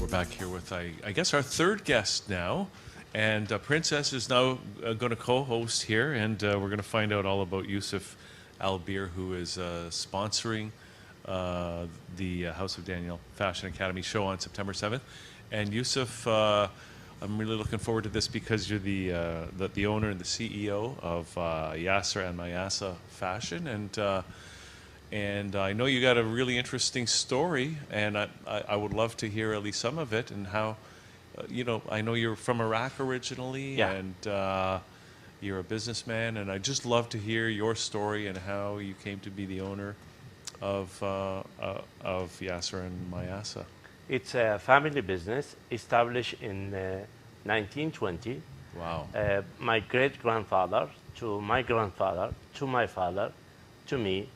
back here with, I guess, our third guest now. And Princess is now going to co-host here, and we're going to find out all about Youssef El Beer, who is sponsoring the House of Daniel Fashion Academy show on September 7th. And Youssef, I'm really looking forward to this because you're the owner and the CEO of YASER and MAYASA Fashion, and I know you got a really interesting story, and I would love to hear at least some of it and how. You know, I know you're from Iraq originally, yeah. and you're a businessman, and I'd just love to hear your story and how you came to be the owner of YASER and MAYASA. It's a family business established in 1920. Wow. My great-grandfather, to my grandfather, to my father, to me,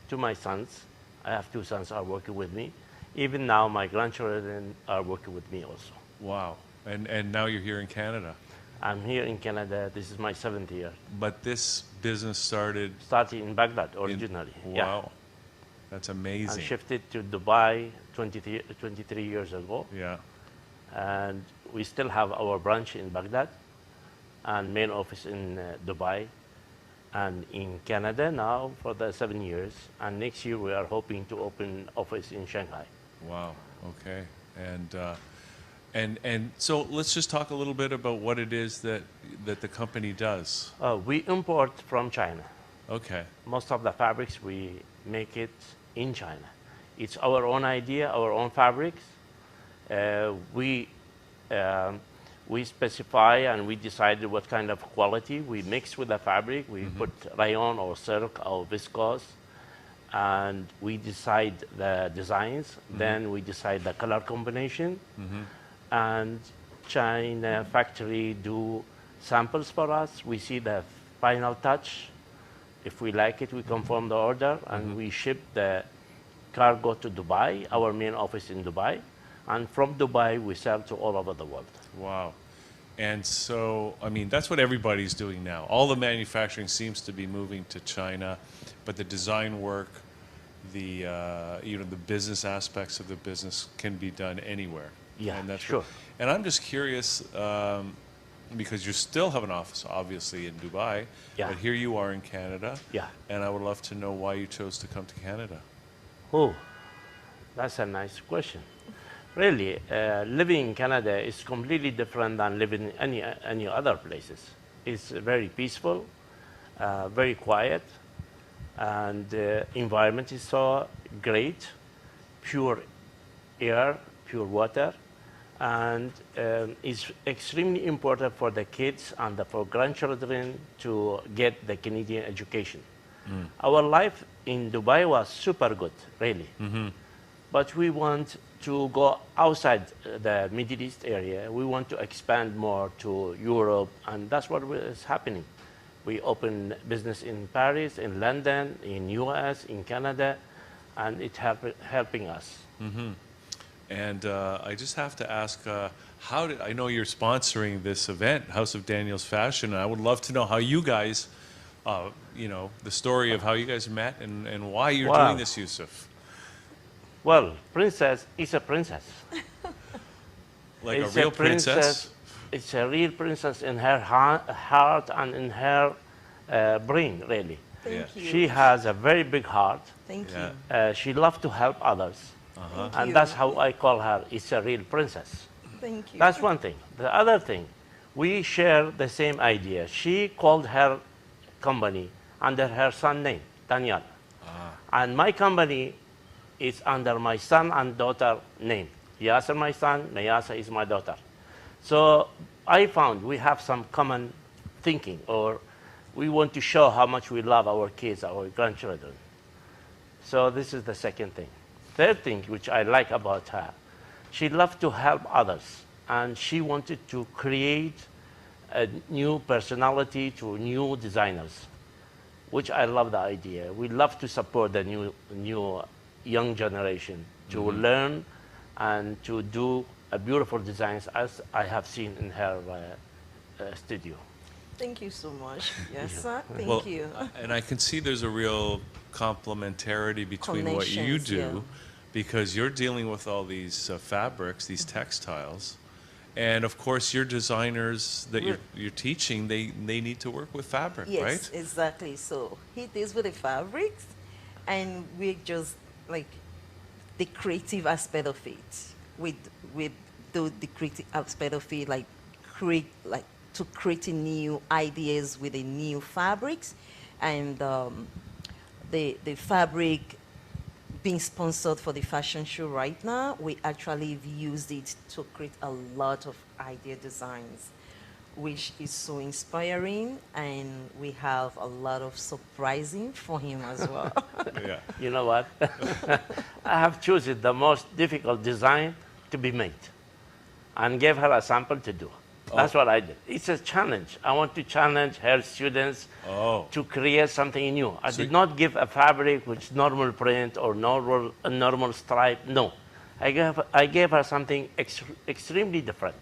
to my sons. I have 2 sons are working with me. Even now, my grandchildren are working with me also. Wow. And now you're here in Canada. I'm here in Canada. This is my 7th year. But this business started in Baghdad originally. Wow. Yeah. That's amazing. I shifted to Dubai 23 years ago. Yeah. And we still have our branch in Baghdad and main office in Dubai and in Canada now for the 7 years. And next year we are hoping to open office in Shanghai. Wow. Okay. And so let's just talk a little bit about what it is that the company does. We import from China. Okay. Most of the fabrics, we make it in China. It's our own idea, our own fabrics. We specify and we decide what kind of quality we mix with the fabric. We put rayon or silk or viscose, and we decide the designs. Then we decide the color combination. And China factory do samples for us. We see the final touch. If we like it, we confirm the order, and we ship the cargo to Dubai, our main office in Dubai. And from Dubai, we sell to all over the world. Wow. And so, I mean, that's what everybody's doing now. All the manufacturing seems to be moving to China, but the design work, the business aspects of the business can be done anywhere. Yeah, and that's sure. And I'm just curious, because you still have an office, obviously, in Dubai, yeah. but here you are in Canada. Yeah. And I would love to know why you chose to come to Canada. Oh, that's a nice question. Really, living in Canada is completely different than living in any other places. It's very peaceful, very quiet, and the environment is so great, pure air, pure water, and it's extremely important for the kids and for grandchildren to get the Canadian education. Our life in Dubai was super good, really. But we want to go outside the Middle East area. We want to expand more to Europe, and that's what is happening. We open business in Paris, in London, in US, in Canada, and it's helping us. And I just have to ask, I know you're sponsoring this event, House of Daniel's Fashion, and I would love to know how you guys, the story of how you guys met and why you're doing this, Youssef. Well, princess is a princess. Like it's a real princess? It's a real princess in her heart and in her brain, really. Thank you. She has a very big heart. Thank you. She loves to help others. And that's how I call her. It's a real princess. Thank you. That's one thing. The other thing, we share the same idea. She called her company under her son name, Daniel. And my company is under my son and daughter name. YASER my son, MAYASA is my daughter. So I found we have some common thinking, or we want to show how much we love our kids, our grandchildren. So this is the second thing. Third thing, which I like about her, she loved to help others, and she wanted to create a new personality to new designers, which I love the idea. We love to support the new young generation to learn and to do beautiful designs as I have seen in her studio. Thank you so much. Yes, sir. Well, Thank you. And I can see there's a real complementarity between what you do, Yeah. because you're dealing with all these fabrics, these textiles, and of course your designers that you're teaching, they need to work with fabric, Yes, right? exactly. So he deals with the fabrics, and we just like the creative aspect of it. We do the creative aspect of it, like to creating new ideas with the new fabrics, and the fabric being sponsored for the fashion show right now, we actually have used it to create a lot of idea designs, which is so inspiring, and we have a lot of surprising for him as well. Yeah. You know what? I have chosen the most difficult design to be made and gave her a sample to do. That's what I did. It's a challenge. I want to challenge her students to create something new. I did not give a fabric which normal print or normal stripe. No. I gave her something extremely different.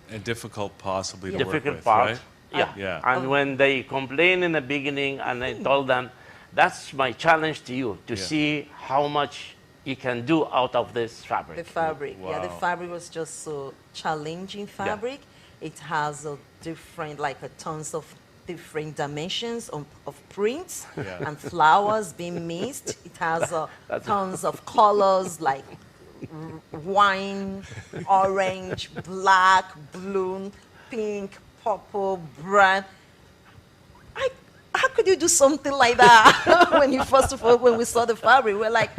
And difficult possibly to work Difficult with, part. right? Yeah. Yeah. And when they complained in the beginning, and I told them, that's my challenge to you, to see how much you can do out of this fabric. The fabric, yeah, the Wow. fabric was just so challenging fabric. It has a different, like a tons of different dimensions of prints and flowers being mixed. It has tons of colors like wine, orange, black, blue, pink, purple, brown. How could you do something like that? When we saw the fabric, we're like,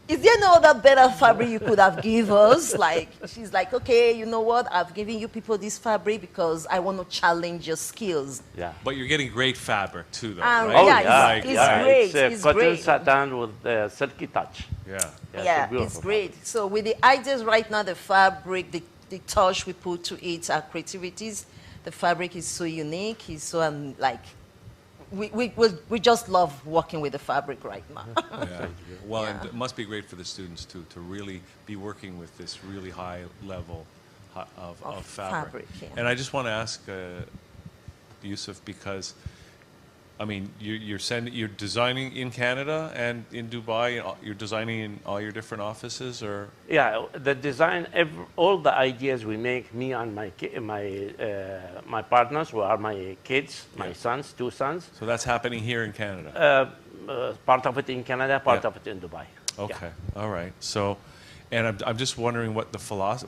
is there no other better fabric you could have given us? Like, she's like, okay, you know what? I've given you people this fabric because I want to challenge your skills. Yeah. But you're getting great fabric too, though, Oh, right? yeah, it's great. It's It's cotton great. satin with silky touch. Yeah. Yeah, beautiful it's great. So with the ideas right now, the fabric, the touch we put to it, our creativities, the fabric is so unique. It's so like, we just love working with the fabric right now. Yeah. Well, and it must be great for the students too to really be working with this really high level of fabric. Yeah. And I just want to ask Youssef, because I mean you're designing in Canada and in Dubai. You're designing in all your different offices, or Yeah, the design, all the ideas we make, me and my partners, who are my kids, my sons, 2 sons. so that's happening here in Canada. Part of it in Canada, part Yeah. of it in Dubai. Okay, all right. So, and I'm just wondering what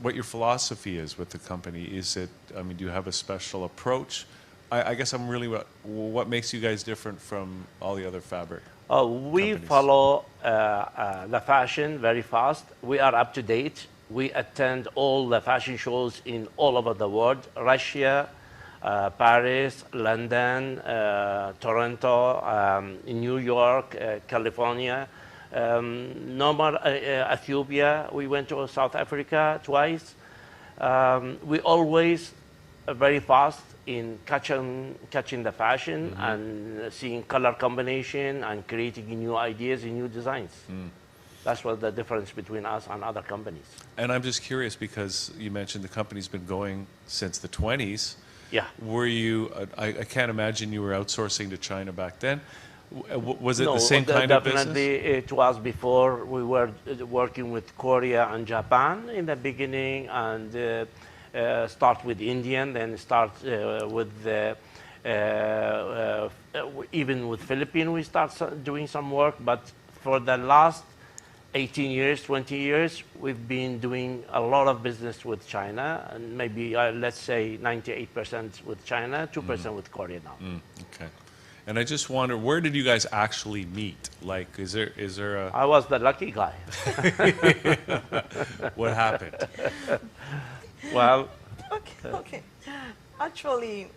what your philosophy is with the company. Is it? I mean, do you have a special approach? I guess I'm really what makes you guys different from all the other fabric? We companies? follow the fashion very fast. We are up to date. We attend all the fashion shows in all over the world: Russia, Paris, London, Toronto, New York, California, Ethiopia. We went to South Africa twice. We always very fast in catching the fashion and seeing color combination and creating new ideas and new designs. That's what the difference between us and other companies. And I'm just curious because you mentioned the company's been going since the 20s. Yeah. Were you? I can't imagine you were outsourcing to China back then. Was it No, the same kind of business? definitely it was before. We were working with Korea and Japan in the beginning, and start with Indian, then start with even with Philippines. We start doing some work, but for the last 18 years, 20 years, we've been doing a lot of business with China, and maybe let's say 98% with China, 2% with Korea now. Okay. And I just wonder, where did you guys actually meet? Like, is there a I was the lucky guy. what happened? Well, Okay. Actually,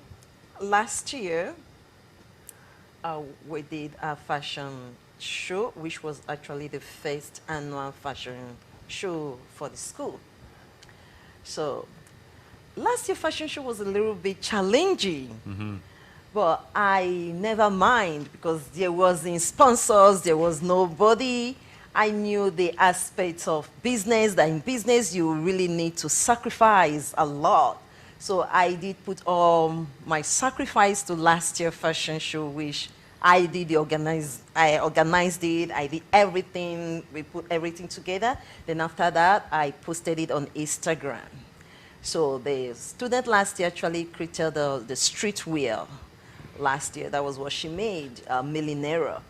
last year, we did a fashion show, which was actually the first annual fashion show for the school. So, last year fashion show was a little bit challenging. But I never mind because there wasn't sponsors, there was nobody. I knew the aspects of business, that in business you really need to sacrifice a lot. So I did put all my sacrifice to last year's fashion show, which I organized it, I did everything, we put everything together. Then after that, I posted it on Instagram. So the student last year actually created the streetwear last year. That was what she made, Millinera.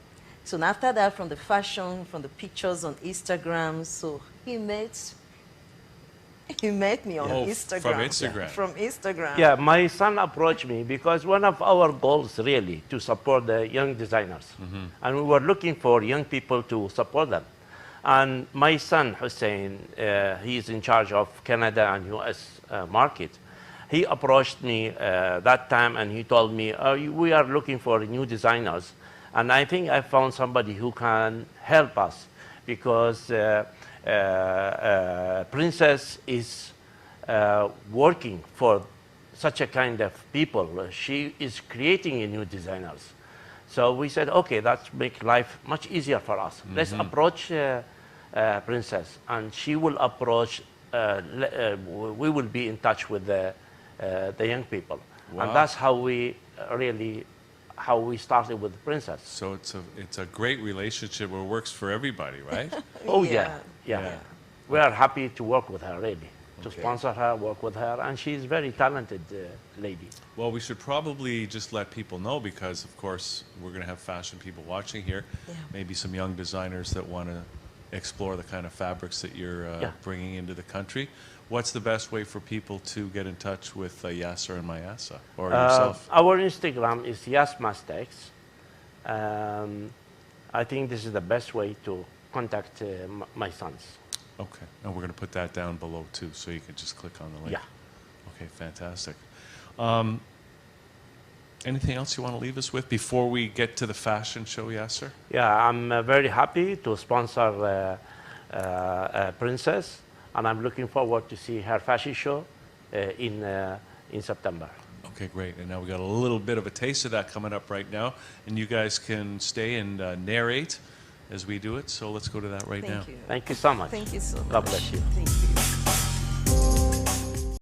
So after that, from the fashion, from the pictures on Instagram, so he met me on Instagram. From Instagram. Yeah, from Instagram. Yeah, my son approached me because one of our goals really to support the young designers. And we were looking for young people to support them. And my son, Hussein, he is in charge of Canada and US market. He approached me that time and he told me, we are looking for new designers. And I think I found somebody who can help us because Princess is working for such a kind of people. She is creating new designers. So we said, okay, that makes life much easier for us. Let's approach Princess, and she will approach, we will be in touch with the young people. Wow. And that's how we started with Princess. So it's a great relationship where it works for everybody, right? Oh, Yeah. yeah. We are happy to work with her, really, to sponsor her, work with her, and she's a very talented lady. Well, we should probably just let people know because, of course, we're going to have fashion people watching here. Yeah. Maybe some young designers that want to explore the kind of fabrics that you're bringing into the country. What's the best way for people to get in touch with YASER and MAYASA or yourself? Our Instagram is YasMastex. I think this is the best way to contact my sons. Okay, and we're going to put that down below too, so you can just click on the link. Yeah. Okay, fantastic. Anything else you want to leave us with before we get to the fashion show, Yasser? Yeah, I'm very happy to sponsor Princess, and I'm looking forward to see her fashion show in September. Okay, great. And now we got a little bit of a taste of that coming up right now, and you guys can stay and narrate as we do it. So let's go to that right now. Thank you. Thank you so much. Thank you so much. God bless you. Thank you.